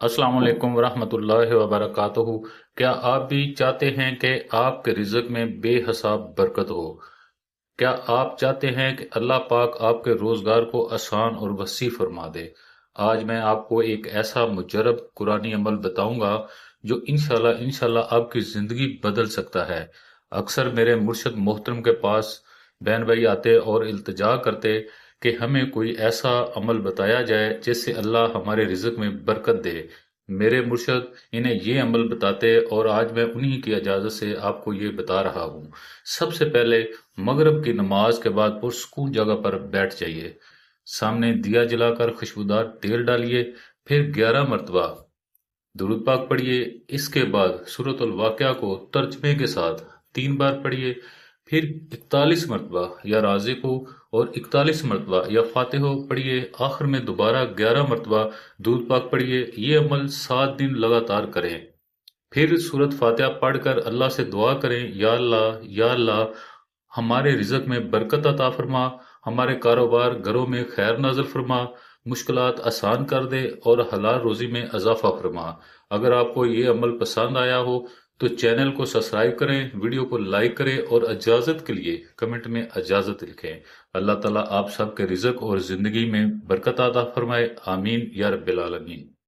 السلام علیکم ورحمۃ اللہ وبرکاتہ۔ کیا آپ بھی چاہتے ہیں کہ آپ کے رزق میں بے حساب برکت ہو؟ کیا آپ چاہتے ہیں کہ اللہ پاک آپ کے روزگار کو آسان اور وسیع فرما دے؟ آج میں آپ کو ایک ایسا مجرب قرآنی عمل بتاؤں گا جو انشاءاللہ آپ کی زندگی بدل سکتا ہے۔ اکثر میرے مرشد محترم کے پاس بہن بھائی آتے اور التجا کرتے کہ ہمیں کوئی ایسا عمل بتایا جائے جس سے اللہ ہمارے رزق میں برکت دے۔ میرے مرشد انہیں یہ عمل بتاتے اور آج میں انہی کی اجازت سے آپ کو یہ بتا رہا ہوں۔ سب سے پہلے مغرب کی نماز کے بعد پرسکون جگہ پر بیٹھ جائیے، سامنے دیا جلا کر خوشبودار تیل ڈالیے، پھر 11 مرتبہ درود پاک پڑھیے۔ اس کے بعد سورۃ الواقعہ کو ترجمے کے ساتھ 3 بار پڑھیے، پھر 41 مرتبہ یا رازق ہو اور 41 مرتبہ یا فاتح ہو پڑھیے، آخر میں دوبارہ 11 مرتبہ درود پاک پڑھیے۔ یہ عمل 7 دن لگاتار کریں، پھر سورت فاتحہ پڑھ کر اللہ سے دعا کریں، یا اللہ ہمارے رزق میں برکت عطا فرما، ہمارے کاروبار گھروں میں خیر نازل فرما، مشکلات آسان کر دے اور حلال روزی میں اضافہ فرما۔ اگر آپ کو یہ عمل پسند آیا ہو تو چینل کو سبسکرائب کریں، ویڈیو کو لائک کریں اور اجازت کے لیے کمنٹ میں اجازت لکھیں۔ اللہ تعالیٰ آپ سب کے رزق اور زندگی میں برکت عطا فرمائے، آمین یا رب العالمین۔